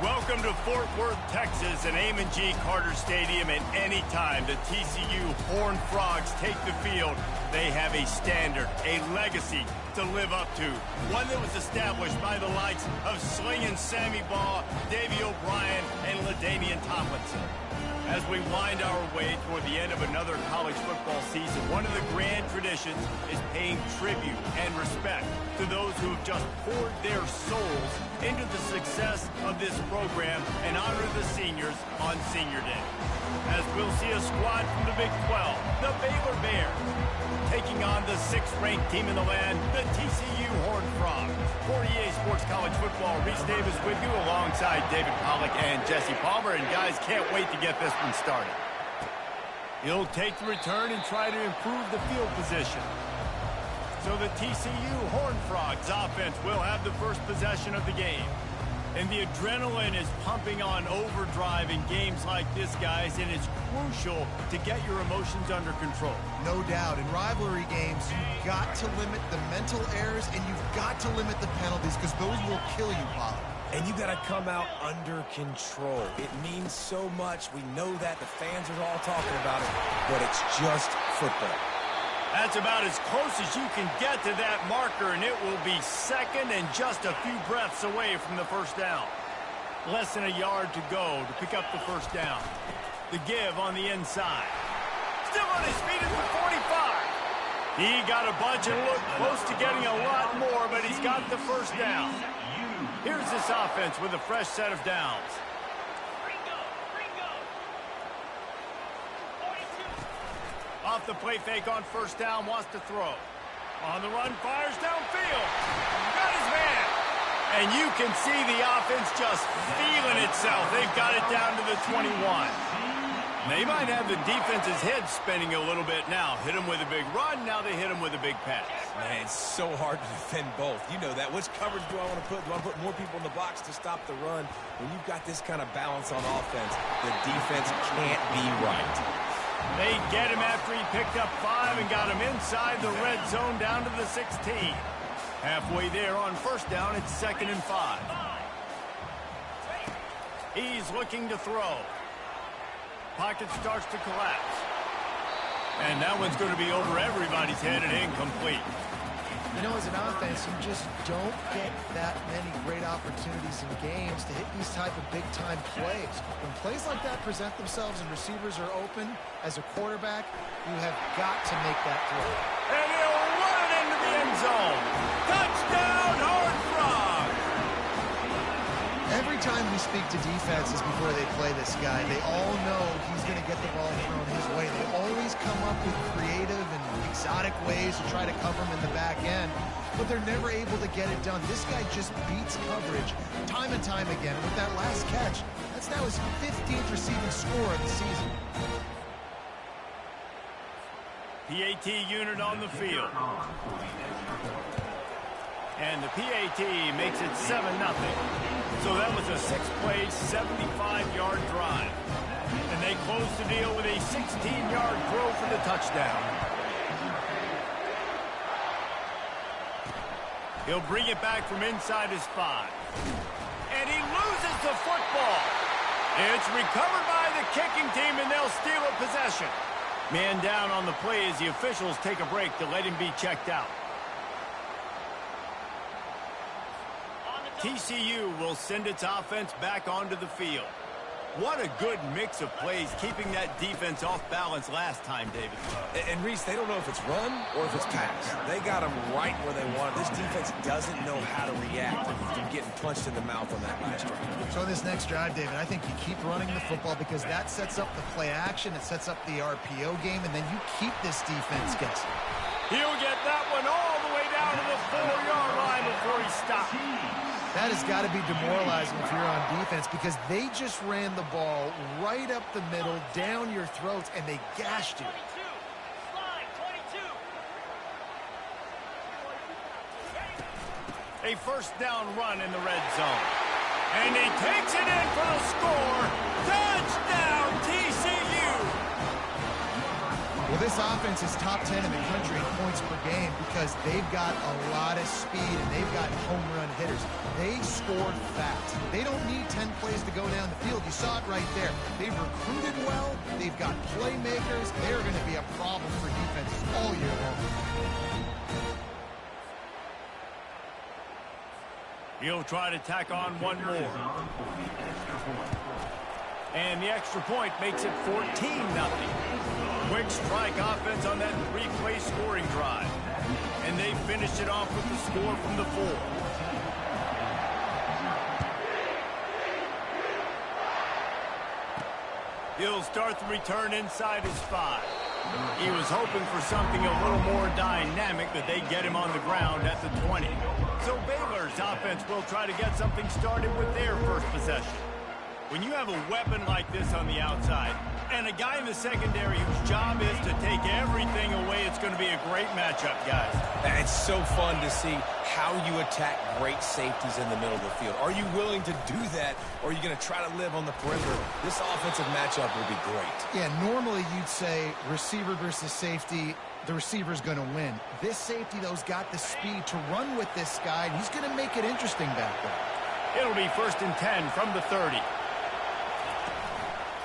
Welcome to Fort Worth, Texas, and Amon G. Carter Stadium. And anytime the TCU Horned Frogs take the field, they have a standard, a legacy to live up to. One that was established by the likes of Slingin' Sammy Baugh, Davey O'Brien, and LaDainian Tomlinson. As we wind our way toward the end of another college football season, one of the grand traditions is paying tribute and respect to those who have just poured their souls into the success of this program and honor the seniors on Senior Day. As we'll see a squad from the Big 12, the Baylor Bears, taking on the 6th-ranked team in the land, the TCU Horned Frogs. For EA Sports College Football, Reese Davis with you alongside David Pollack and Jesse Palmer. And guys, can't wait to get this one started. He'll take the return and try to improve the field position. So the TCU Horned Frogs offense will have the first possession of the game. And the adrenaline is pumping on overdrive in games like this, guys, and it's crucial to get your emotions under control. No doubt. In rivalry games, you've got to limit the mental errors and you've got to limit the penalties because those will kill you, Pollard. And you got to come out under control. It means so much. We know that. The fans are all talking about it, but it's just football. That's about as close as you can get to that marker, and it will be second and just a few breaths away from the first down. Less than a yard to go to pick up the first down. The give on the inside. Still on his feet at the 45. He got a bunch and looked close to getting a lot more, but he's got the first down. Here's this offense with a fresh set of downs. Off the play fake on first down, wants to throw. On the run, fires downfield. Got his man. And you can see the offense just feeling itself. They've got it down to the 21. They might have the defense's head spinning a little bit now. Hit him with a big run, now they hit him with a big pass. Man, it's so hard to defend both. You know that. Which coverage do I want to put? Do I put more people in the box to stop the run? When you've got this kind of balance on offense, the defense can't be right. They get him after he picked up 5 and got him inside the red zone down to the 16. Halfway there on first down, it's 2nd and 5. He's looking to throw. Pocket starts to collapse. And that one's going to be over everybody's head and incomplete. You know, as an offense, you just don't get that many great opportunities in games to hit these type of big-time plays. When plays like that present themselves and receivers are open, as a quarterback, you have got to make that throw. And he'll run it into the end zone. Touchdown, Horned Frogs! Every time we speak to defenses before they play this guy, they all know he's going to get the ball thrown his way. They always come up with creative and exotic ways to try to cover him in the back end, but they're never able to get it done. This guy just beats coverage time and time again. With that last catch, that's now his 15th receiving score of the season. PAT unit on the field. And the PAT makes it 7-0. So that was a 6-play, 75-yard drive. And they close the deal with a 16-yard throw for the touchdown. He'll bring it back from inside his 5. And he loses the football. It's recovered by the kicking team, and they'll steal a possession. Man down on the play as the officials take a break to let him be checked out. TCU will send its offense back onto the field. What a good mix of plays, keeping that defense off balance last time, David. And Reese, they don't know if it's run or if it's pass. They got them right where they want it. This defense doesn't know how to react from getting punched in the mouth on that last drive. So in this next drive, David, I think you keep running the football because that sets up the play action, it sets up the RPO game, and then you keep this defense guessing. He'll get that one all the way down to the 4-yard line before he stops. That has got to be demoralizing if you're on defense because they just ran the ball right up the middle, down your throats, and they gashed you. A first down run in the red zone. And he takes it in for the score. Touchdown, TCU! Well, this offense is top 10 in the country in points per game because they've got a lot of speed and they've got home run hitters. They score fast. They don't need 10 plays to go down the field. You saw it right there. They've recruited well. They've got playmakers. They're going to be a problem for defenses all year long. He'll try to tack on one more. And the extra point makes it 14-0. Quick strike offense on that three-play scoring drive. And they finished it off with the score from the 4. He'll start the return inside his 5. He was hoping for something a little more dynamic, but they get him on the ground at the 20. So Baylor's offense will try to get something started with their first possession. When you have a weapon like this on the outside, and a guy in the secondary whose job is to take everything away, it's going to be a great matchup, guys. It's so fun to see how you attack great safeties in the middle of the field. Are you willing to do that, or are you going to try to live on the perimeter? This offensive matchup will be great. Yeah, normally you'd say receiver versus safety, the receiver's going to win. This safety, though, has got the speed to run with this guy, and he's going to make it interesting back there. It'll be 1st and 10 from the 30.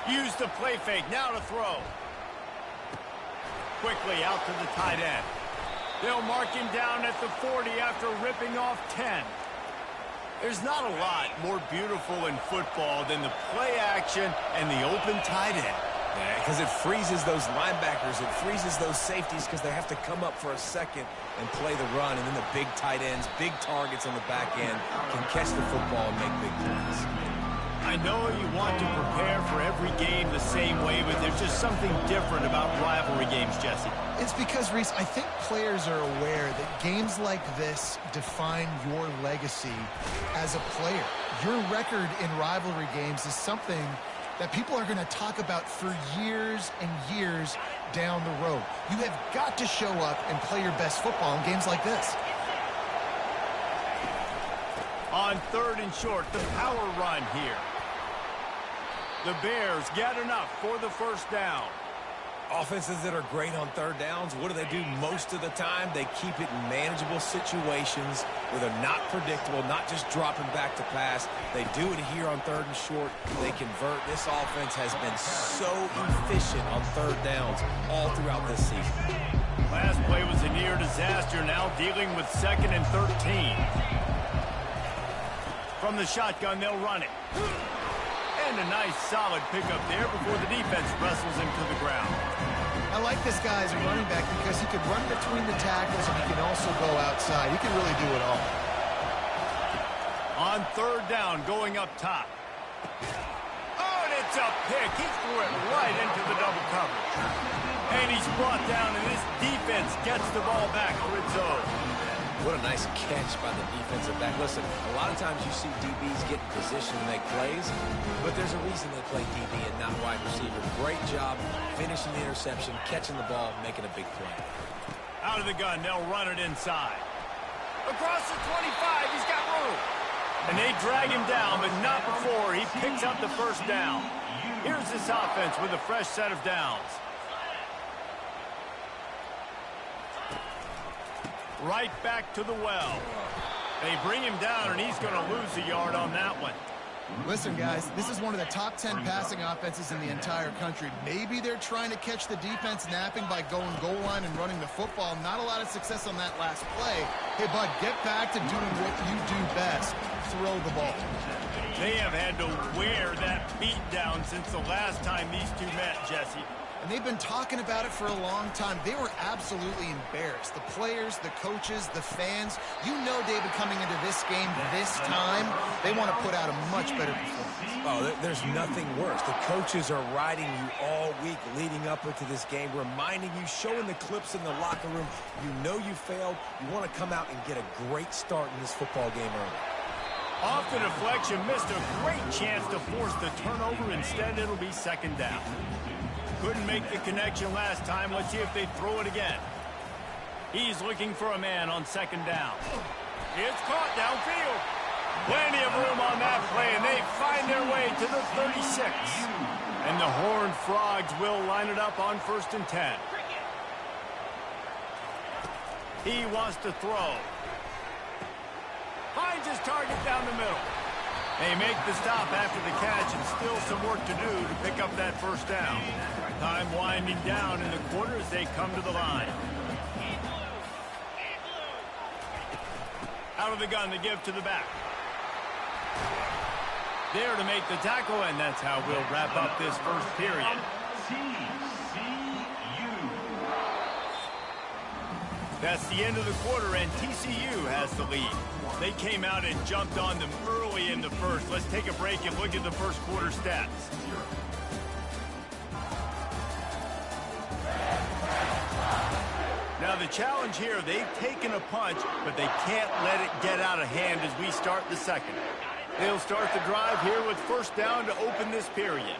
Use the play fake, now to throw. Quickly out to the tight end. They'll mark him down at the 40 after ripping off 10. There's not a lot more beautiful in football than the play action and the open tight end. Yeah, because it freezes those linebackers. It freezes those safeties because they have to come up for a second and play the run. And then the big tight ends, big targets on the back end can catch the football and make big plays. I know you want to prepare for every game the same way, but there's just something different about rivalry games, Jesse. It's because, Reese, I think players are aware that games like this define your legacy as a player. Your record in rivalry games is something that people are going to talk about for years and years down the road. You have got to show up and play your best football in games like this. On 3rd and short, the power run here. The Bears get enough for the first down. Offenses that are great on 3rd downs, what do? Most of the time, they keep it in manageable situations where they're not predictable, not just dropping back to pass. They do it here on 3rd and short. They convert. This offense has been so efficient on 3rd downs all throughout this season. Last play was a near disaster, now dealing with 2nd and 13. From the shotgun, they'll run it. And a nice, solid pickup there before the defense wrestles him to the ground. I like this guy as a running back because he can run between the tackles and he can also go outside. He can really do it all. On 3rd down, going up top. Oh, and it's a pick. He threw it right into the double coverage. And he's brought down, and this defense gets the ball back for its own. What a nice catch by the defensive back. Listen, a lot of times you see DBs get in position to make plays, but there's a reason they play DB and not wide receiver. Great job finishing the interception, catching the ball, making a big play. Out of the gun, they'll run it inside. Across the 25, he's got room. And they drag him down, but not before he picks up the first down. Here's this offense with a fresh set of downs. Right back to the well. They bring him down, and he's going to lose a yard on that one. Listen, guys, this is one of the top 10 passing offenses in the entire country. Maybe they're trying to catch the defense napping by going goal line and running the football. Not a lot of success on that last play. Hey, bud, get back to doing what you do best. Throw the ball. They have had to wear that beat down since the last time these two met, Jesse. And they've been talking about it for a long time. They were absolutely embarrassed. The players, the coaches, the fans. You know, David, coming into this game this time, they want to put out a much better performance. Oh, there's nothing worse. The coaches are riding you all week leading up into this game, reminding you, showing the clips in the locker room. You know you failed. You want to come out and get a great start in this football game early. Off the deflection, missed a great chance to force the turnover. Instead, it'll be 2nd down. Couldn't make the connection last time. Let's see if they throw it again. He's looking for a man on 2nd down. It's caught downfield. Plenty of room on that play, and they find their way to the 36. And the Horned Frogs will line it up on 1st and 10. He wants to throw. finds his target down the middle. They make the stop after the catch, and still some work to do to pick up that first down. Time winding down in the quarter as they come to the line. Out of the gun, they give to the back. There to make the tackle, and that's how we'll wrap up this first period. That's the end of the quarter, and TCU has the lead. They came out and jumped on them early in the first. Let's take a break and look at the first quarter stats. Now the challenge here, they've taken a punch, but they can't let it get out of hand as we start the second. They'll start the drive here with first down to open this period.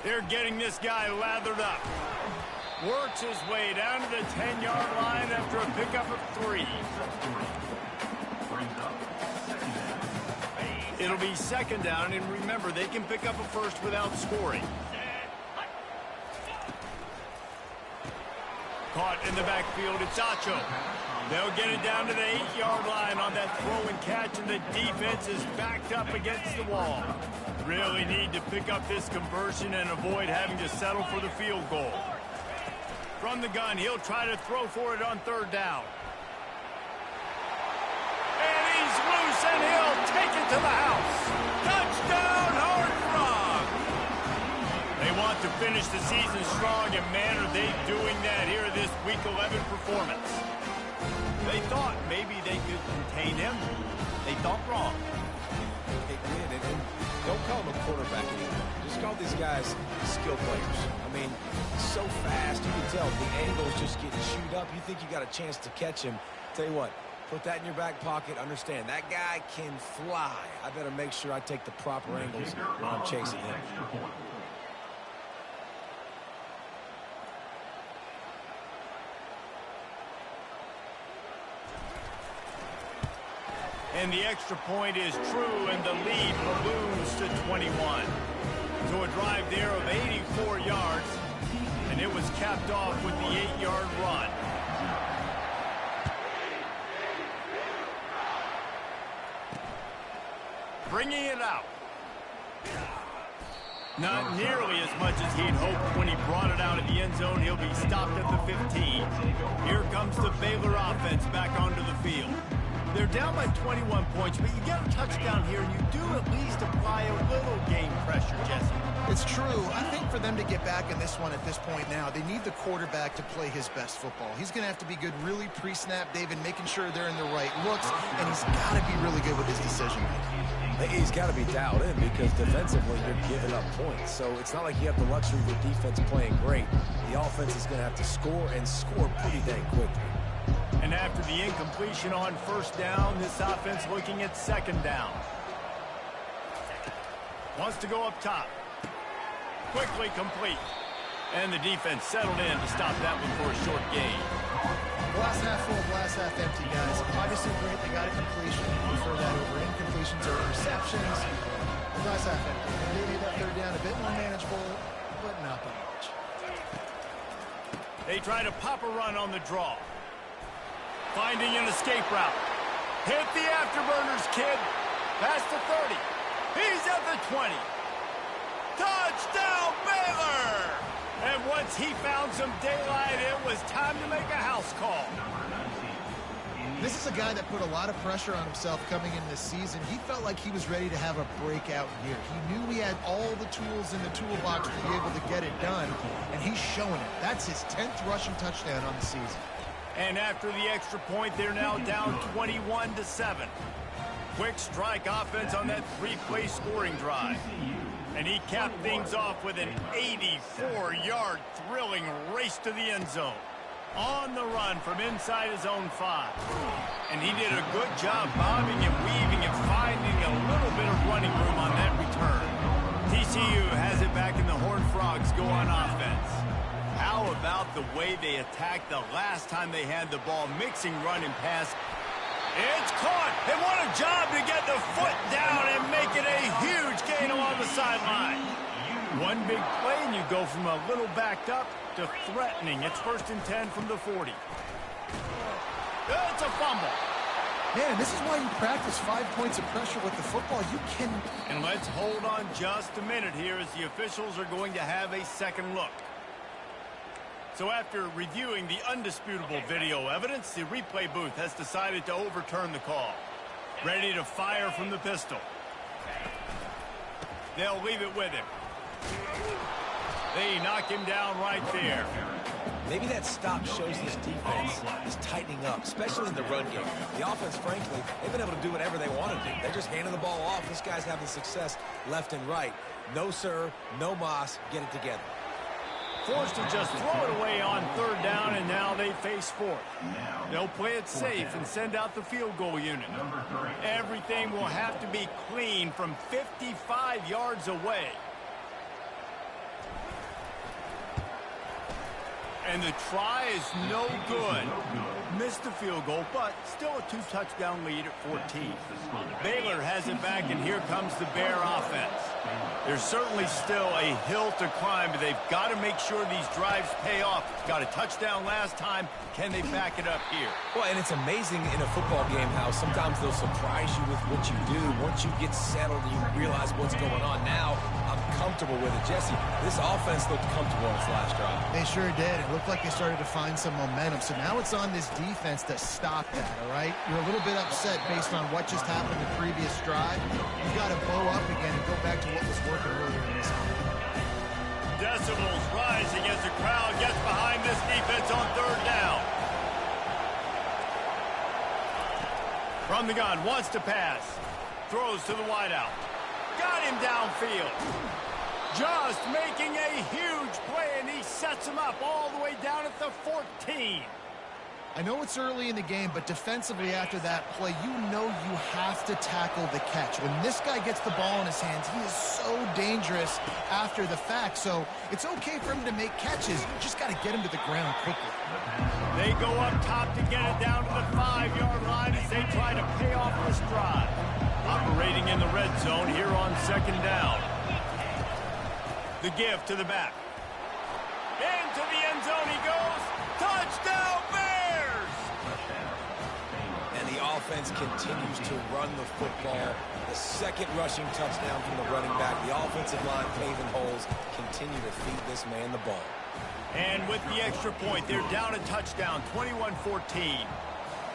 They're getting this guy lathered up. Works his way down to the 10-yard line after a pickup of 3. It'll be second down, and remember, they can pick up a first without scoring. Caught in the backfield, it's Acho. They'll get it down to the 8-yard line on that throw and catch, and the defense is backed up against the wall. Really need to pick up this conversion and avoid having to settle for the field goal. From the gun, he'll try to throw for it on third down. And he's loose, and he'll take it to the house. Touchdown, Horned Frogs! They want to finish the season strong, and man, are they doing that here in this Week 11 performance. They thought maybe they could contain him. They thought wrong. They did, and don't call them a quarterback anymore. Just call these guys skill players. I mean, so fast, you can tell the angle's just getting chewed up. You think you got a chance to catch him. Tell you what, put that in your back pocket. Understand, that guy can fly. I better make sure I take the proper angles when I'm chasing him. And the extra point is true, and the lead balloons to 21. So a drive there of 84 yards, and it was capped off with the 8-yard run. Bringing it out. Not nearly as much as he'd hoped when he brought it out of the end zone. He'll be stopped at the 15. Here comes the Baylor offense back onto the field. They're down by 21 points, but you get a touchdown here, and you do at least apply a little game pressure, Jesse. It's true. I think for them to get back in this one at this point now, they need the quarterback to play his best football. He's going to have to be good really pre-snap, David, making sure they're in the right looks, and he's got to be really good with his decision-making. He's got to be dialed in because defensively you're giving up points. So it's not like you have the luxury of your defense playing great. The offense is going to have to score and score pretty dang quickly. And after the incompletion on first down, this offense looking at second down. Wants to go up top. Quickly complete. And the defense settled in to stop that one for a short gain. Glass half full, glass half empty, guys. Obviously great, they got a completion. Prefer that over incompletions or interceptions. Glass half empty. They made that third down a bit more manageable, but not by much. They try to pop a run on the draw. Finding an escape route. Hit the afterburners, kid. Past the 30. He's at the 20. Touchdown, Baylor! And once he found some daylight, it was time to make a house call. This is a guy that put a lot of pressure on himself coming in this season. He felt like he was ready to have a breakout year. He knew he had all the tools in the toolbox to be able to get it done, and he's showing it. That's his 10th rushing touchdown on the season. And after the extra point, they're now down 21-7. Quick strike offense on that 3-play scoring drive. And he capped things off with an 84-yard thrilling race to the end zone. On the run from inside his own 5. And he did a good job bobbing and weaving and finding a little bit of running room on that return. TCU has it back, and the Horned Frogs go on offense. How about the way they attacked the last time they had the ball, mixing run and pass? It's caught, and what a job to get the foot down and make it a huge gain along the sideline. One big play, and you go from a little backed up to threatening. It's 1st and 10 from the 40. It's a fumble. Man, this is why you practice 5 points of pressure with the football. You can... And let's hold on just a minute here as the officials are going to have a second look. So after reviewing the undisputable video evidence, the replay booth has decided to overturn the call. Ready to fire from the pistol. They'll leave it with him. They knock him down right there. Maybe that stop shows this defense is tightening up, especially in the run game. The offense, frankly, they've been able to do whatever they want to do. They're just handing the ball off. This guy's having success left and right. No, sir, no mas. Get it together. Forced to just throw it away on third down, and now they face fourth. They'll play it safe and send out the field goal unit. Everything will have to be clean from 55 yards away. And the try is no good. Missed the field goal, but still a 2-touchdown lead at 14. Baylor has it back, and here comes the Bear offense. There's certainly still a hill to climb, but they've got to make sure these drives pay off. Got a touchdown last time. Can they back it up here? Well, and it's amazing in a football game how sometimes they'll surprise you with what you do. Once you get settled and you realize what's going on now, I'm comfortable with it. Jesse, this offense looked comfortable on its last drive. They sure did. It looked like they started to find some momentum. So now it's on this defense to stop that, all right? You're a little bit upset based on what just happened in the previous drive. You've got to bow up again and go back to what was working earlier in this game. Decibels rising as the crowd gets behind this defense on third down. From the gun, wants to pass. Throws to the wideout. Got him downfield. Just making a huge play, and he sets him up all the way down at the 14. I know it's early in the game, but defensively after that play, you know you have to tackle the catch. When this guy gets the ball in his hands, he is so dangerous after the fact. So it's okay for him to make catches. You just got to get him to the ground quickly. They go up top to get it down to the 5-yard line as they try to pay off this drive. Operating in the red zone here on second down. The give to the back. Into the end zone he goes. Touchdown, Bears! And the offense continues to run the football. The second rushing touchdown from the running back. The offensive line paving holes. Continue to feed this man the ball. And with the extra point, they're down a touchdown, 21-14.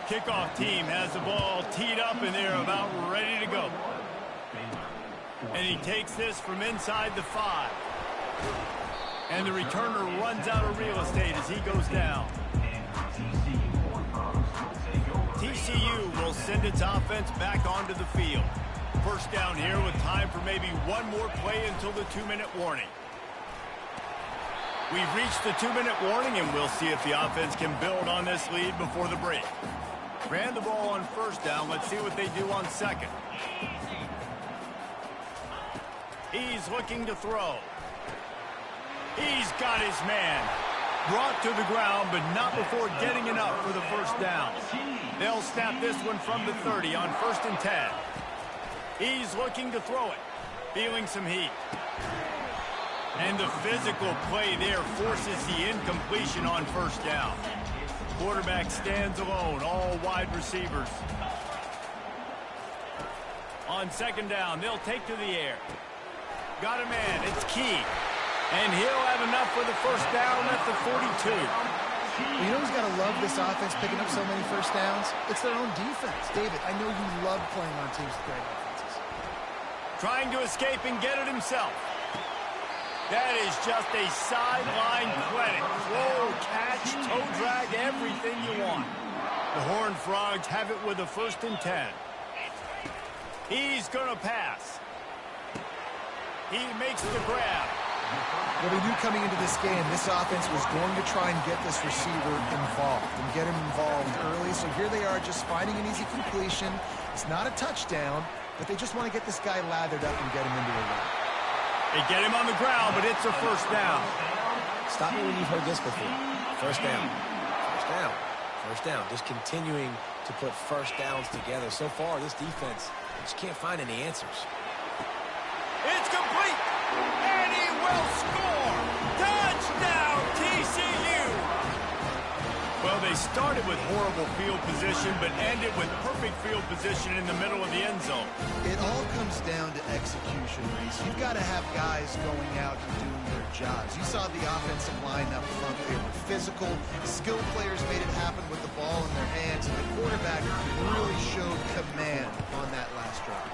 Kickoff team has the ball teed up, and they're about ready to go. And he takes this from inside the 5. And the returner runs out of real estate as he goes down. TCU will send its offense back onto the field. First down here with time for maybe one more play until the 2-minute warning. We've reached the 2-minute warning, and we'll see if the offense can build on this lead before the break. Ran the ball on first down. Let's see what they do on second. He's looking to throw. He's got his man. Brought to the ground, but not before getting enough for the first down. They'll snap this one from the 30 on 1st and 10. He's looking to throw it. Feeling some heat. And the physical play there forces the incompletion on first down. Quarterback stands alone, all wide receivers. On second down, they'll take to the air. Got a man, it's Key. And he'll have enough for the first down at the 42. You know who's got to love this offense picking up so many first downs? It's their own defense. David, I know you love playing on teams with great offenses. Trying to escape and get it himself. That is just a sideline credit. Throw, catch, toe drag, everything you want. The Horned Frogs have it with a 1st and 10. He's going to pass. He makes the grab. Well, we knew coming into this game, this offense was going to try and get this receiver involved and get him involved early. So here they are just finding an easy completion. It's not a touchdown, but they just want to get this guy lathered up and get him into a run. They get him on the ground, but it's a first down. Stop me when you've heard this before. First down. First down. First down. Just continuing to put first downs together. So far, this defense just can't find any answers. It's complete. And he will score. Touchdown, TCU. Well, Well, they started with horrible field position, but ended with perfect field position in the middle of the end zone. It all comes down to execution, Reese. You've got to have guys going out and doing their jobs. You saw the offensive line up front. They were physical. Skilled players made it happen with the ball in their hands, and the quarterback really showed command on that last drive.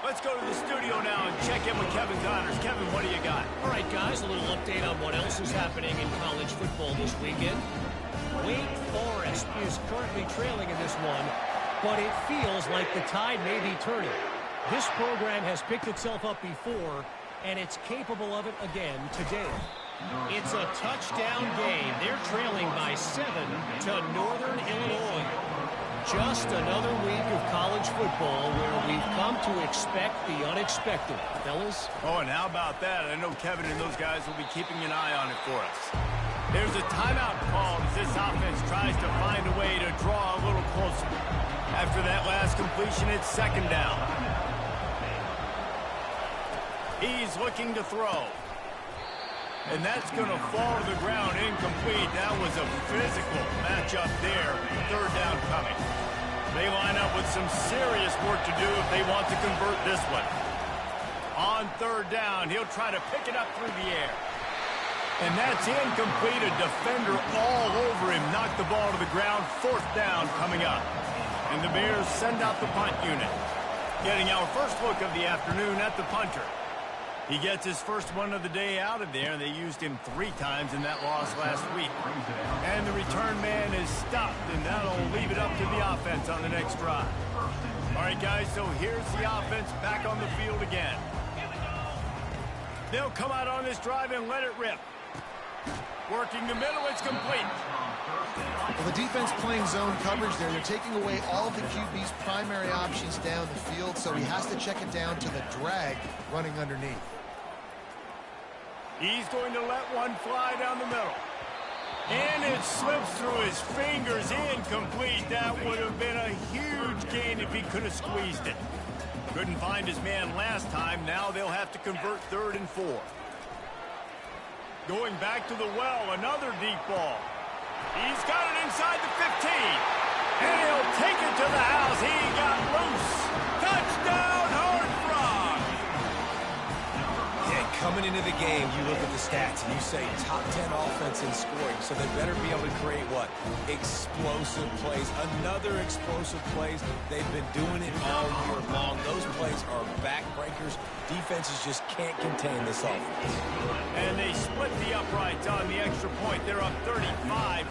Let's go to the studio now and check in with Kevin Connors. Kevin, what do you got? All right, guys, a little update on what else is happening in college football this weekend. Wake Forest is currently trailing in this one, but it feels like the tide may be turning. This program has picked itself up before, and it's capable of it again today. It's a touchdown game. They're trailing by 7 to Northern Illinois. Just another week of college football where we've come to expect the unexpected. Fellas? Oh, and how about that? I know Kevin and those guys will be keeping an eye on it for us. There's a timeout called as this offense tries to find a way to draw a little closer. After that last completion, it's second down. He's looking to throw. And that's going to fall to the ground incomplete. That was a physical matchup there. Third down coming. They line up with some serious work to do if they want to convert this one. On third down, he'll try to pick it up through the air. And that's incomplete. A defender all over him. Knocked the ball to the ground. Fourth down coming up. And the Bears send out the punt unit. Getting our first look of the afternoon at the punter. He gets his first one of the day out of there, and they used him 3 times in that loss last week. And the return man is stopped, and that'll leave it up to the offense on the next drive. All right, guys, so here's the offense back on the field again. They'll come out on this drive and let it rip. Working the middle, it's complete. Well, the defense playing zone coverage there. They're taking away all of the QB's primary options down the field, so he has to check it down to the drag running underneath. He's going to let one fly down the middle. And it slips through his fingers, incomplete. That would have been a huge gain if he could have squeezed it. Couldn't find his man last time. Now they'll have to convert 3rd and 4. Going back to the well, another deep ball. He's got it inside the 15. And he'll take it to the house. He got loose. Touchdown, Horned Frog. Yeah, coming into the game, you look at the stats and you say top 10 offense in scoring. So they better be able to create what? Explosive plays. Another explosive plays. They've been doing it all year long. Those plays are backbreakers. Defenses just can't contain this offense. And they split the uprights on the extra point. They're up 35-14.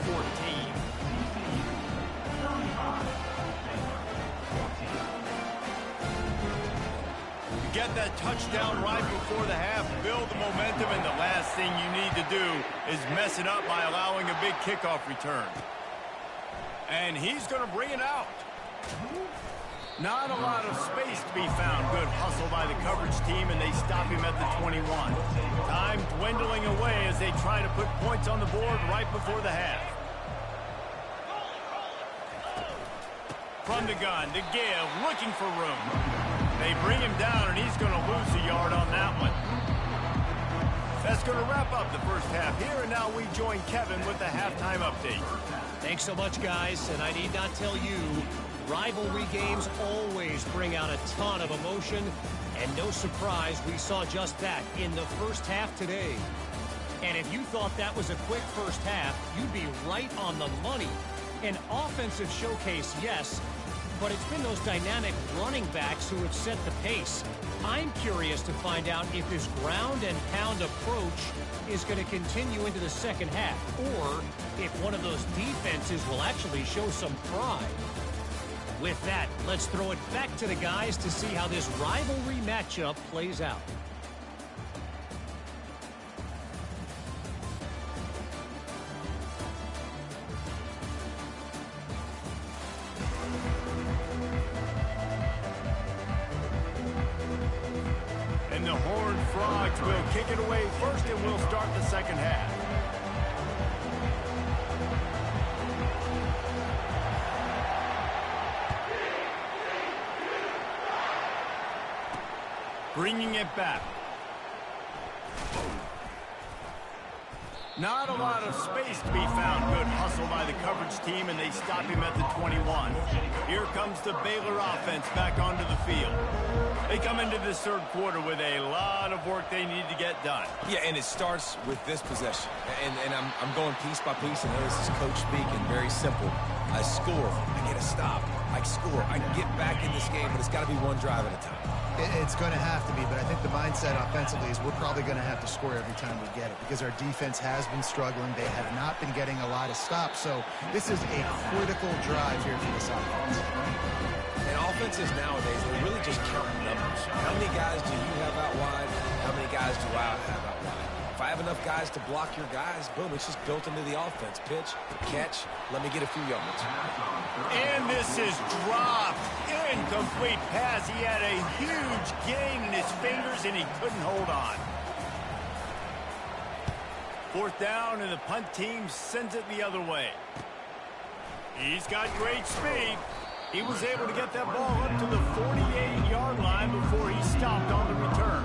You get that touchdown right before the half, build the momentum, and the last thing you need to do is mess it up by allowing a big kickoff return. And he's going to bring it out. Not a lot of space to be found. Good hustle by the coverage team, and they stop him at the 21. Time dwindling away as they try to put points on the board right before the half. From the gun to give, looking for room. They bring him down, and he's going to lose a yard on that one. That's going to wrap up the first half here, and now we join Kevin with the halftime update. Thanks so much, guys, and I need not tell you, rivalry games always bring out a ton of emotion, and no surprise, we saw just that in the first half today. And if you thought that was a quick first half, you'd be right on the money. An offensive showcase, yes, but it's been those dynamic running backs who have set the pace. I'm curious to find out if this ground and pound approach is going to continue into the second half, or if one of those defenses will actually show some pride. With that, let's throw it back to the guys to see how this rivalry matchup plays out. And the Horned Frogs will kick it away first, and we'll start the second half. Bringing it back. Not a lot of space to be found. Good hustle by the coverage team, and they stop him at the 21. Here comes the Baylor offense back onto the field. They come into this third quarter with a lot of work they need to get done. Yeah, and it starts with this possession. And I'm going piece by piece, and this is coach speaking. Very simple. I score. I get a stop. I score. I can get back in this game, but it's got to be one drive at a time. It's going to have to be, but I think the mindset offensively is we're probably going to have to score every time we get it because our defense has been struggling. They have not been getting a lot of stops, so this is a critical drive here for this offense. And offenses nowadays, they're really just counting numbers. How many guys do you have out wide? How many guys do I have out wide? If I have enough guys to block your guys, boom, it's just built into the offense. Pitch, catch, let me get a few yards. And this is dropped. Incomplete pass. He had a huge gain in his fingers, and he couldn't hold on. Fourth down, and the punt team sends it the other way. He's got great speed. He was able to get that ball up to the 48-yard line before he stopped on the return.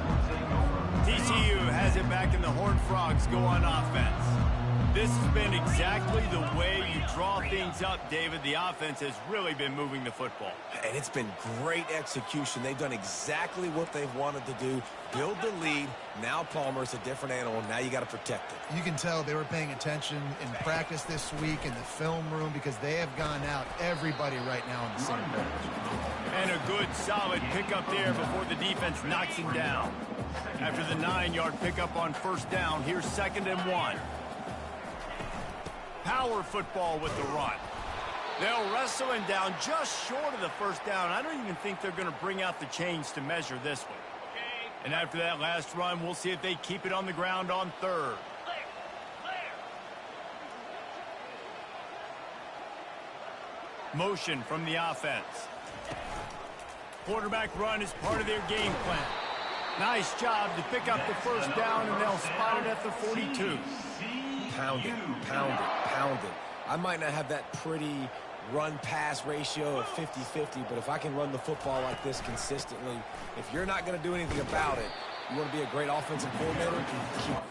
TCU has it back, and the Horned Frogs go on offense. This has been exactly the way you draw things up, David. The offense has really been moving the football. And it's been great execution. They've done exactly what they've wanted to do. Build the lead. Now Palmer's a different animal. Now you got to protect it. You can tell they were paying attention in practice this week in the film room because they have gone out everybody right now on the same page. And a good, solid pickup there before the defense knocks him down. After the 9-yard pickup on first down, here's 2nd and 1. Power football with the run. They'll wrestle him down just short of the first down. I don't even think they're going to bring out the chains to measure this one. And after that last run, we'll see if they keep it on the ground on 3rd. Motion from the offense. Quarterback run is part of their game plan. Nice job to pick up the first down, and they'll spot it at the 42. Pound it, pound it, pound it. I might not have that pretty run-pass ratio of 50-50, but if I can run the football like this consistently, if you're not going to do anything about it, you want to be a great offensive coordinator, keep it.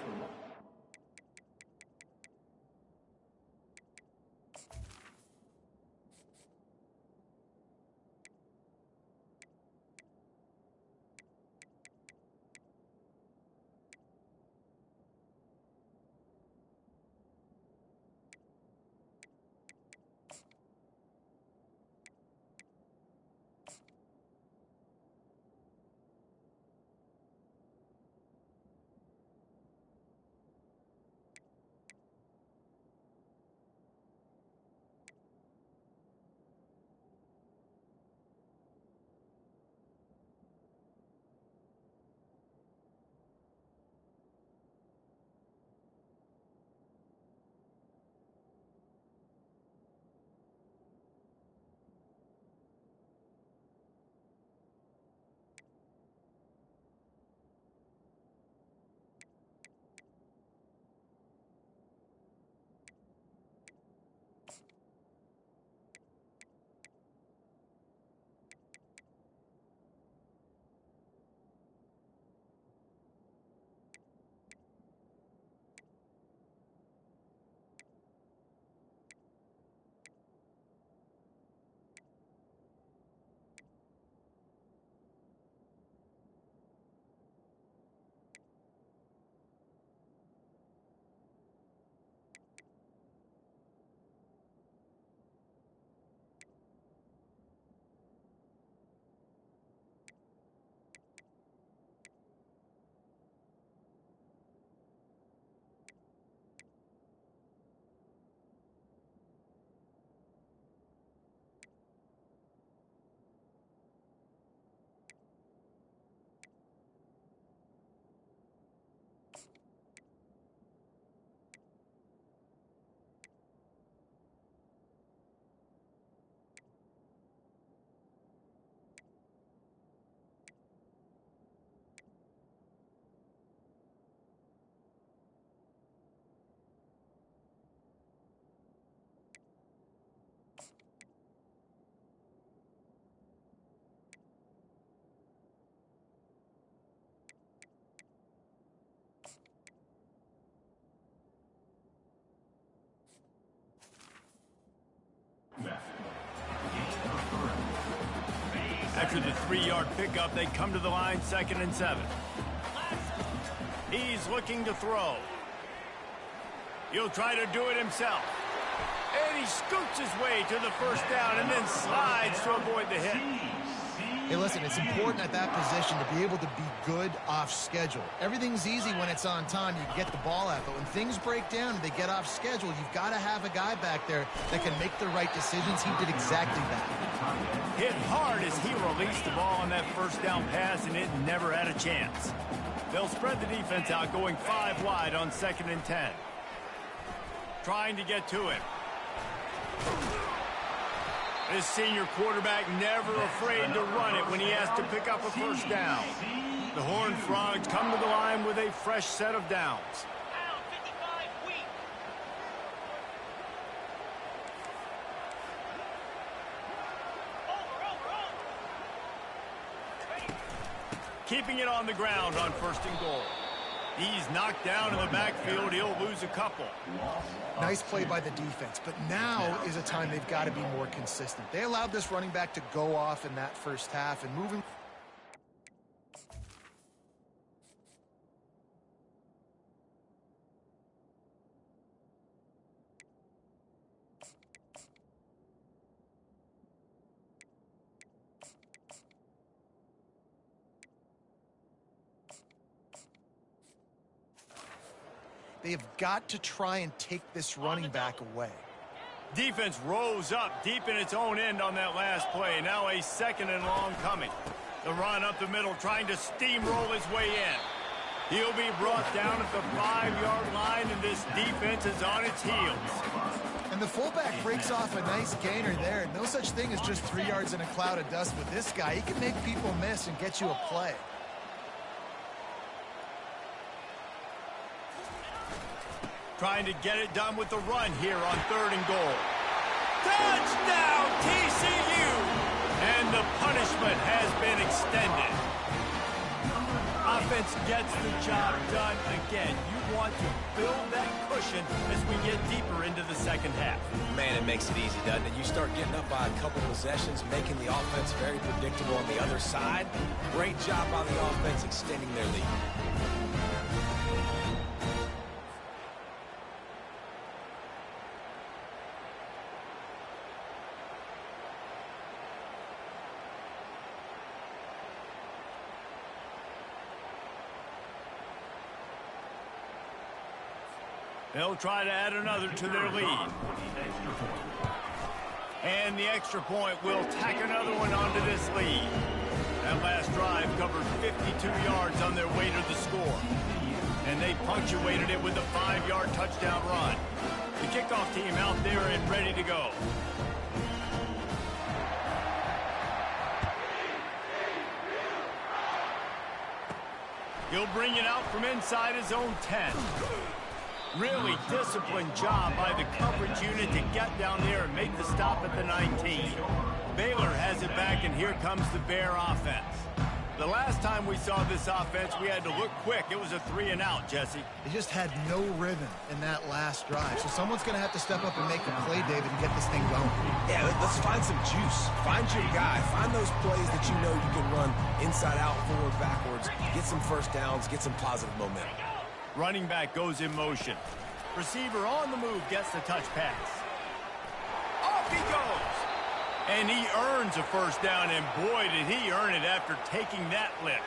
After the 3-yard pickup, they come to the line, 2nd and 7. He's looking to throw. He'll try to do it himself. And he scoots his way to the first down and then slides to avoid the hit. Hey, listen, it's important at that position to be able to be good off schedule. Everything's easy when it's on time. You can get the ball out. But when things break down and they get off schedule, you've got to have a guy back there that can make the right decisions. He did exactly that. Hit hard as he released the ball on that first down pass, and it never had a chance. They'll spread the defense out, going 5 wide on 2nd and 10. Trying to get to him. This senior quarterback never afraid to run it when he has to pick up a first down. The Horned Frogs come to the line with a fresh set of downs. Keeping it on the ground on 1st and goal. He's knocked down in the backfield. He'll lose a couple. Nice play by the defense, but now is a time they've got to be more consistent. They allowed this running back to go off in that first half and moving. They have got to try and take this running back away. Defense rose up deep in its own end on that last play. Now a 2nd and long coming. The run up the middle, trying to steamroll his way in. He'll be brought down at the 5-yard line, and this defense is on its heels. And the fullback breaks off a nice gainer there. No such thing as just 3 yards in a cloud of dust with this guy. He can make people miss and get you a play. Trying to get it done with the run here on 3rd and goal. Touchdown, TCU! And the punishment has been extended. Offense gets the job done again. You want to build that cushion as we get deeper into the 2nd half. Man, it makes it easy, doesn't it? You start getting up by a couple possessions, making the offense very predictable on the other side. Great job by the offense extending their lead. They'll try to add another to their lead. And the extra point will tack another one onto this lead. That last drive covered 52 yards on their way to the score. And they punctuated it with a 5-yard touchdown run. The kickoff team out there and ready to go. He'll bring it out from inside his own 10. Really disciplined job by the coverage unit to get down there and make the stop at the 19. Baylor has it back, and here comes the Bear offense. The last time we saw this offense, we had to look quick. It was a 3-and-out, Jesse. They just had no rhythm in that last drive. So someone's going to have to step up and make a play, David, and get this thing going. Yeah, let's find some juice. Find your guy. Find those plays that you know you can run inside out, forward, backwards. Get some first downs. Get some positive momentum. Running back goes in motion. Receiver on the move gets the touch pass. Off he goes. And he earns a first down, and boy, did he earn it after taking that lift.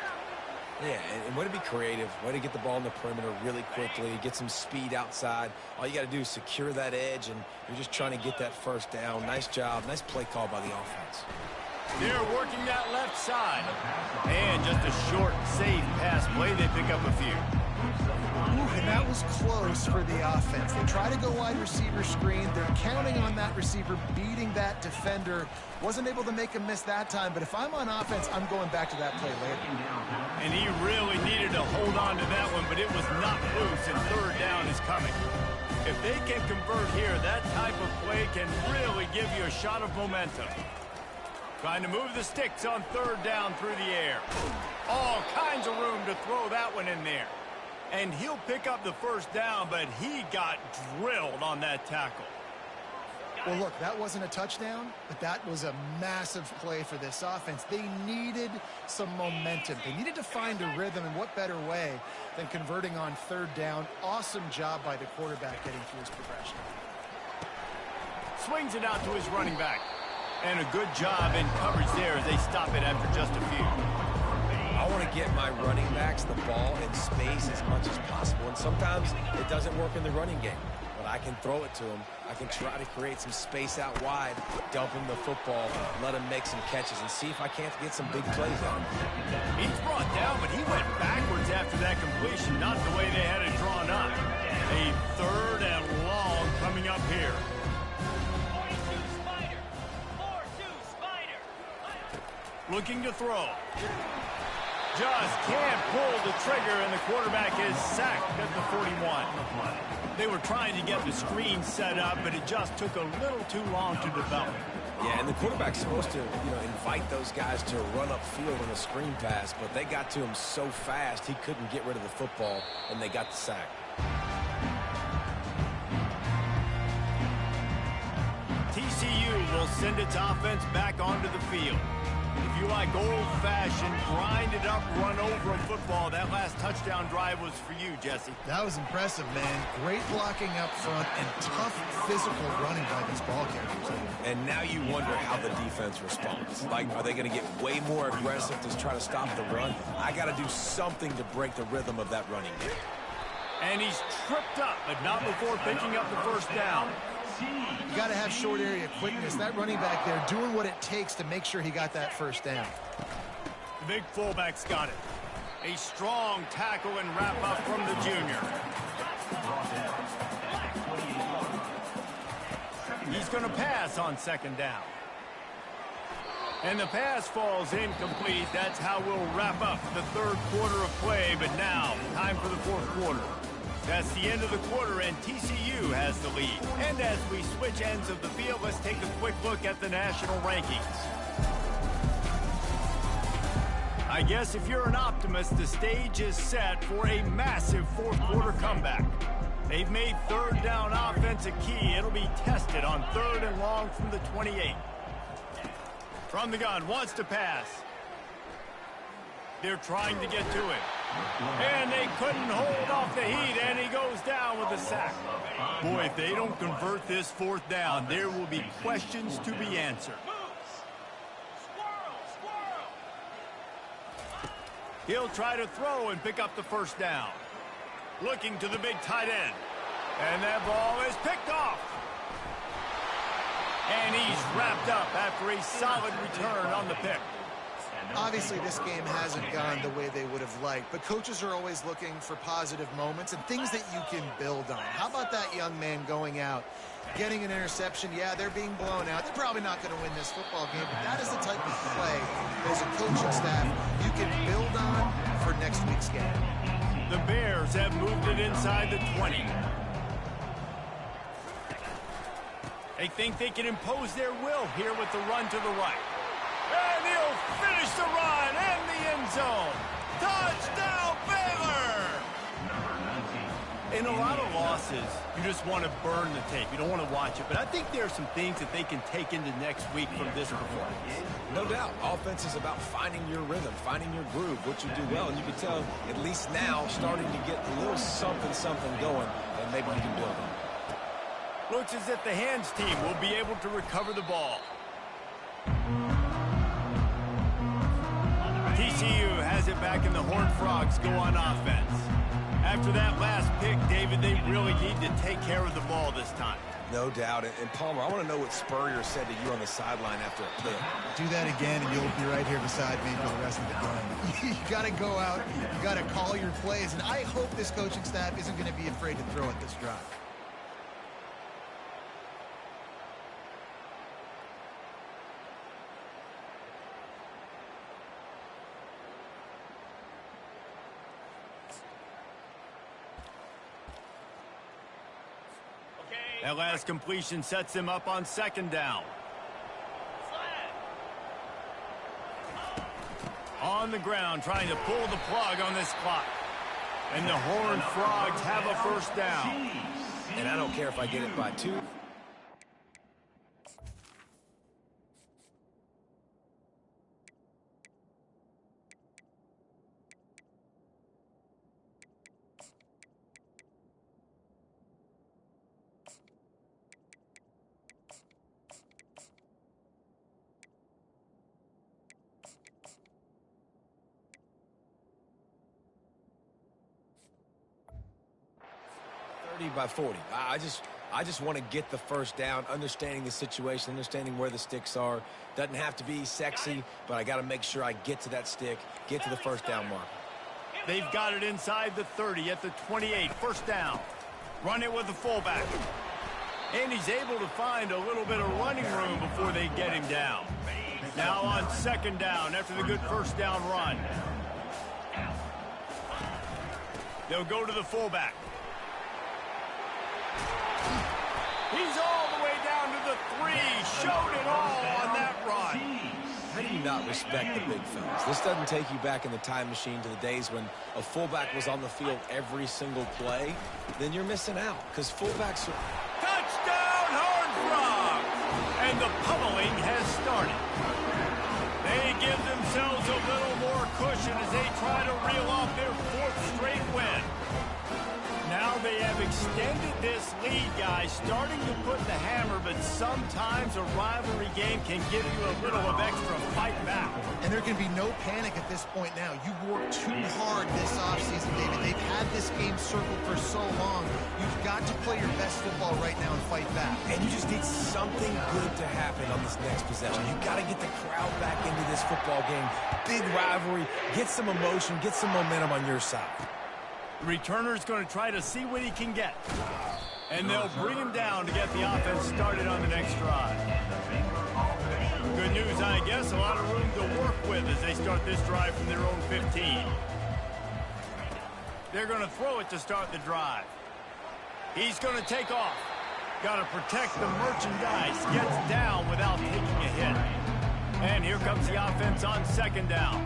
Yeah, and way to be creative. Way to get the ball in the perimeter really quickly. Get some speed outside. All you got to do is secure that edge, and you're just trying to get that first down. Nice job. Nice play call by the offense. They're working that left side. And just a short, safe pass play. They pick up a few. And that was close for the offense. They try to go wide receiver screen. They're counting on that receiver beating that defender. Wasn't able to make him miss that time, but if I'm on offense, I'm going back to that play later. And he really needed to hold on to that one, but it was not loose, and 3rd down is coming. If they can convert here, that type of play can really give you a shot of momentum. Trying to move the sticks on 3rd down through the air. All kinds of room to throw that one in there. And he'll pick up the first down, but he got drilled on that tackle. Well, look, that wasn't a touchdown, but that was a massive play for this offense. They needed some momentum. They needed to find a rhythm, and what better way than converting on third down. Awesome job by the quarterback getting through his progression. Swings it out to his running back. And a good job in coverage there as they stop it after just a few. I want to get my running backs the ball in space as much as possible, and sometimes it doesn't work in the running game. But I can throw it to him. I can try to create some space out wide, dump him the football, let him make some catches, and see if I can't get some big plays out of him. He's brought down, but he went backwards after that completion, not the way they had it drawn up. A 3rd and long coming up here. Looking to throw. Just can't pull the trigger, and the quarterback is sacked at the 41. They were trying to get the screen set up, but it just took a little too long to develop. Yeah, and the quarterback's supposed to, invite those guys to run upfield on a screen pass, but they got to him so fast he couldn't get rid of the football, and they got the sack. TCU will send its offense back onto the field. If you like old-fashioned, grind-it-up, run-over football, that last touchdown drive was for you, Jesse. That was impressive, man. Great blocking up front and tough physical running by these ball carriers. And now you wonder how the defense responds. Like, are they going to get way more aggressive to try to stop the run? I got to do something to break the rhythm of that running game. And he's tripped up, but not before picking up the first down. You got to have short area quickness. That running back there doing what it takes to make sure he got that first down. The big fullback's got it. A strong tackle and wrap up from the junior. He's going to pass on 2nd down. And the pass falls incomplete. That's how we'll wrap up the 3rd quarter of play. But now, time for the 4th quarter. That's the end of the quarter, and TCU has the lead. And as we switch ends of the field, let's take a quick look at the national rankings. I guess if you're an optimist, the stage is set for a massive 4th quarter comeback. They've made 3rd down offense a key. It'll be tested on 3rd and long from the 28. From the gun, wants to pass. They're trying to get to it. And they couldn't hold off the heat, and he goes down with a sack. Boy, if they don't convert this 4th down, there will be questions to be answered. He'll try to throw and pick up the first down. Looking to the big tight end. And that ball is picked off. And he's wrapped up after a solid return on the pick. Obviously, this game hasn't gone the way they would have liked, but coaches are always looking for positive moments and things that you can build on. How about that young man going out, getting an interception? Yeah, they're being blown out. They're probably not going to win this football game, but that is the type of play as a coaching staff you can build on for next week's game. The Bears have moved it inside the 20. They think they can impose their will here with the run to the right. And he'll finish the run in the end zone. Touchdown, Baylor! In a lot of losses, you just want to burn the tape. You don't want to watch it. But I think there are some things that they can take into next week from this performance. No doubt. Offense is about finding your rhythm, finding your groove, what you do well. And you can tell, at least now, starting to get a little something going, and maybe you can build on it. Looks as if the hands team will be able to recover the ball. TCU has it back, and the Horned Frogs go on offense. After that last pick, David, they really need to take care of the ball this time. No doubt. And Palmer, I want to know what Spurrier said to you on the sideline after a pick. Do that again, and you'll be right here beside me for the rest of the game. You got to go out. You got to call your plays, and I hope this coaching staff isn't going to be afraid to throw at this drive. That last completion sets him up on 2nd down. On the ground, trying to pull the plug on this clock. And the Horned Frogs have a first down. And I don't care if I get it by 2. 30 by 40. I just want to get the first down, understanding the situation, understanding where the sticks are. Doesn't have to be sexy, but I got to make sure I get to that stick, get to the first down mark. They've got it inside the 30 at the 28. First down. Run it with the fullback. And he's able to find a little bit of running room before they get him down. Now on second down after the good first down run. They'll go to the fullback. He's all the way down to the 3. Showed it all on that run. How do you not respect the big fellas? This doesn't take you back in the time machine to the days when a fullback was on the field every single play. Then you're missing out because fullbacks are... Touchdown, Horned Frogs! And the pummeling has started. They give themselves a little more cushion as they try to reel off their 4th straight win. Now they have extended this lead, guys, starting to put the hammer, but sometimes a rivalry game can give you a little of extra fight back. And there can be no panic at this point now. You've worked too hard this offseason, David. They've had this game circled for so long. You've got to play your best football right now and fight back. And you just need something good to happen on this next possession. You've got to get the crowd back into this football game. Big rivalry. Get some emotion. Get some momentum on your side. The returner's going to try to see what he can get. And they'll bring him down to get the offense started on the next drive. Good news, I guess, a lot of room to work with as they start this drive from their own 15. They're going to throw it to start the drive. He's going to take off. Got to protect the merchandise. Gets down without taking a hit. And here comes the offense on second down.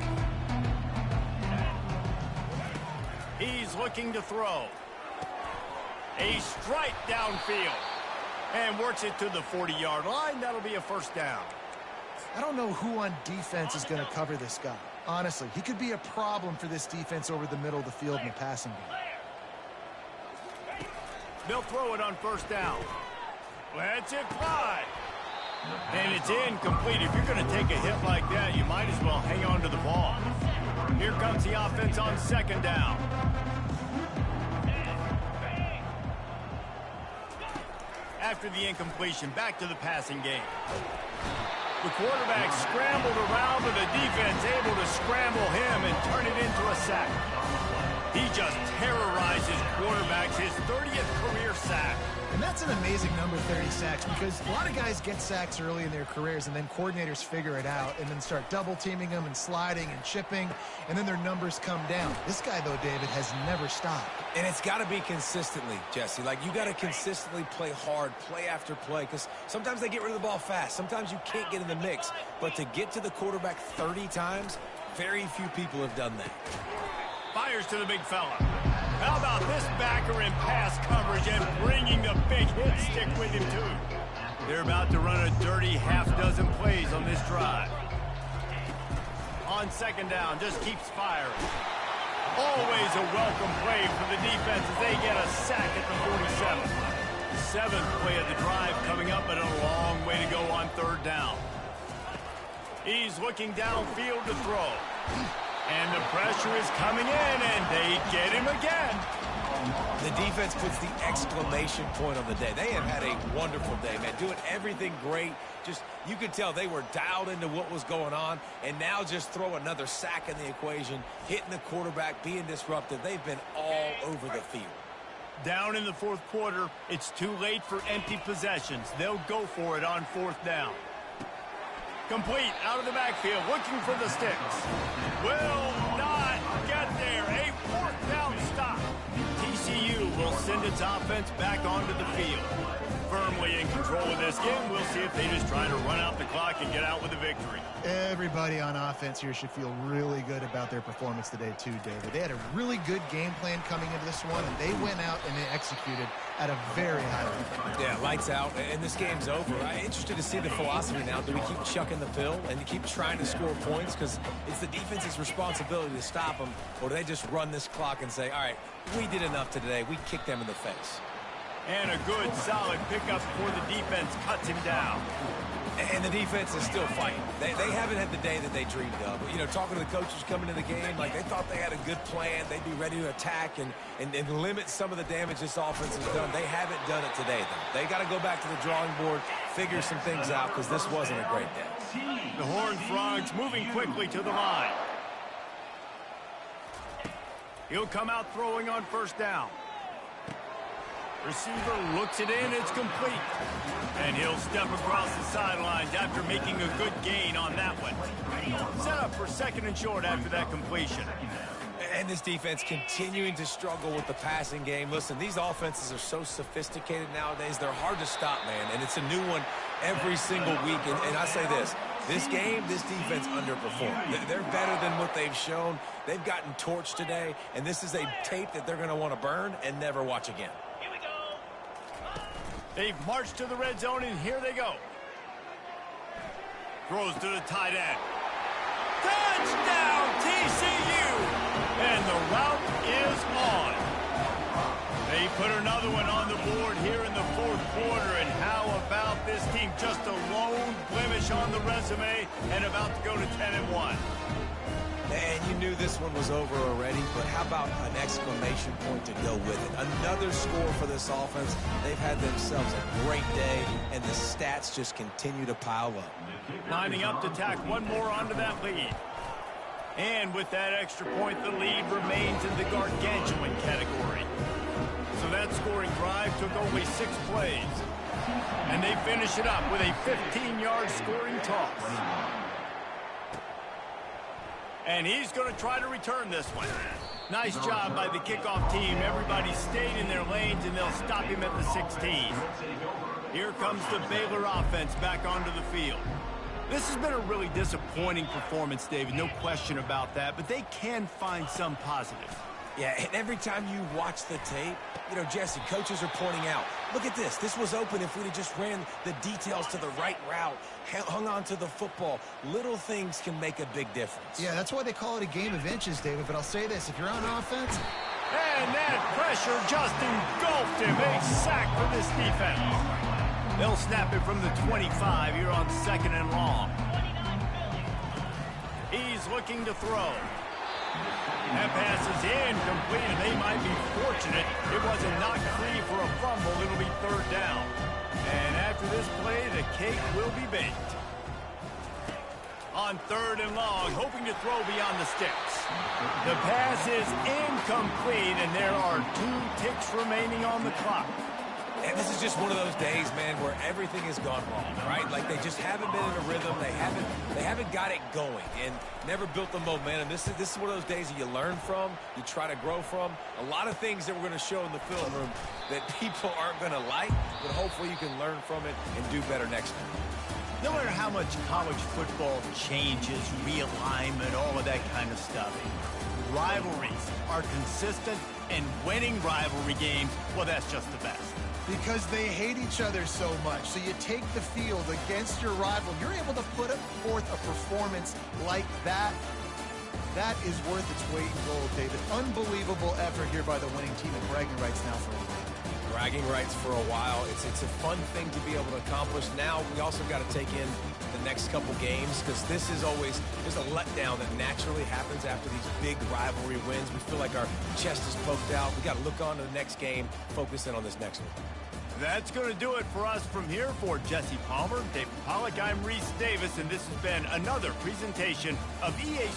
He's looking to throw. A strike downfield. And works it to the 40-yard line. That'll be a first down. I don't know who on defense is going to cover this guy. Honestly, he could be a problem for this defense over the middle of the field in the passing game. They'll throw it on first down. Lets it fly. And it's incomplete. If you're going to take a hit like that, you might as well hang on to the ball. Here comes the offense on second down. After the incompletion, back to the passing game. The quarterback scrambled around, but the defense able to scramble him and turn it into a sack. He just terrorizes quarterbacks, his 30th career sack. And that's an amazing number, 30 sacks, because a lot of guys get sacks early in their careers, and then coordinators figure it out and then start double-teaming them and sliding and chipping, and then their numbers come down. This guy, though, David, has never stopped. And it's got to be consistently, Jesse. Like, you got to consistently play hard, play after play, because sometimes they get rid of the ball fast. Sometimes you can't get in the mix. But to get to the quarterback 30 times, very few people have done that. Fires to the big fella. How about this backer in pass coverage and bringing the big hit stick with him, too? They're about to run a dirty half-dozen plays on this drive. On second down, just keeps firing. Always a welcome play for the defense as they get a sack at the 47. 7th play of the drive coming up, but a long way to go on third down. He's looking downfield to throw. And the pressure is coming in, and they get him again. The defense puts the exclamation point on the day. They have had a wonderful day, man. Doing everything great. Just, you could tell they were dialed into what was going on, and now just throw another sack in the equation, hitting the quarterback, being disruptive. They've been all over the field. Down in the 4th quarter, it's too late for empty possessions. They'll go for it on 4th down. Complete out of the backfield, looking for the sticks. Will not get there. A 4th down stop. TCU will send its offense back onto the field. Firmly in control of this game. We'll see if they just try to run out the clock and get out with a victory. Everybody on offense here should feel really good about their performance today, too, David. They had a really good game plan coming into this one, and they went out and they executed at a very high level. Yeah, lights out, and this game's over. I'm interested to see the philosophy now. Do we keep chucking the pill and keep trying to score points? Because it's the defense's responsibility to stop them, or do they just run this clock and say, all right, we did enough today. We kicked them in the face. And a good, solid pickup before the defense cuts him down. And the defense is still fighting. They haven't had the day that they dreamed of. You know, talking to the coaches coming into the game, like they thought they had a good plan. They'd be ready to attack and limit some of the damage this offense has done. They haven't done it today, though. They got to go back to the drawing board, figure some things out, because this wasn't a great day. The Horned Frogs moving quickly to the line. He'll come out throwing on first down. Receiver looks it in, it's complete. And he'll step across the sidelines after making a good gain on that one. Set up for second and short after that completion. And this defense continuing to struggle with the passing game. Listen, these offenses are so sophisticated nowadays. They're hard to stop, man. And it's a new one every single week. And I say this game, this defense underperformed. They're better than what they've shown. They've gotten torched today. And this is a tape that they're going to want to burn and never watch again. They've marched to the red zone, and here they go. Throws to the tight end. Touchdown, TCU! And the route is on. They put another one on the board here in the fourth quarter, and how about this team? Just a lone blemish on the resume and about to go to 10-1. And you knew this one was over already, but how about an exclamation point to go with it? Another score for this offense. They've had themselves a great day, and the stats just continue to pile up. Lining up to tack one more onto that lead. And with that extra point, the lead remains in the gargantuan category. So that scoring drive took only 6 plays. And they finish it up with a 15-yard scoring toss. And he's going to try to return this one. Nice job by the kickoff team. Everybody stayed in their lanes, and they'll stop him at the 16. Here comes the Baylor offense back onto the field. This has been a really disappointing performance, David. No question about that, but they can find some positives. Yeah, and every time you watch the tape, you know, Jesse, coaches are pointing out, look at this. This was open if we'd have just ran the details to the right route, hung on to the football. Little things can make a big difference. Yeah, that's why they call it a game of inches, David. But I'll say this, if you're on offense... And that pressure just engulfed him. A sack for this defense. They'll snap it from the 25 here on second and long. He's looking to throw. That pass is incomplete, and they might be fortunate it wasn't knocked free for a fumble. It'll be third down. And after this play, the cake will be baked. On third and long, hoping to throw beyond the sticks. The pass is incomplete, and there are 2 ticks remaining on the clock. And this is just one of those days, man, where everything has gone wrong, right? Like they just haven't been in a rhythm. They haven't got it going and never built the momentum. This is one of those days that you learn from, you try to grow from. A lot of things that we're going to show in the film room that people aren't going to like, but hopefully you can learn from it and do better next time. No matter how much college football changes, realignment, all of that kind of stuff, rivalries are consistent, and winning rivalry games, well, that's just the best. Because they hate each other so much. So you take the field against your rival. You're able to put forth a performance like that. That is worth its weight in gold, David. Unbelievable effort here by the winning team, and bragging rights now for a while. Bragging rights for a while. It's a fun thing to be able to accomplish. Now we also got to take in the next couple games, because this is always, there's a letdown that naturally happens after these big rivalry wins. We feel like our chest is poked out. We got to look on to the next game, focus in on this next one. That's going to do it for us from here. For Jesse Palmer, David Pollack, I'm Reese Davis, and this has been another presentation of EA Sports.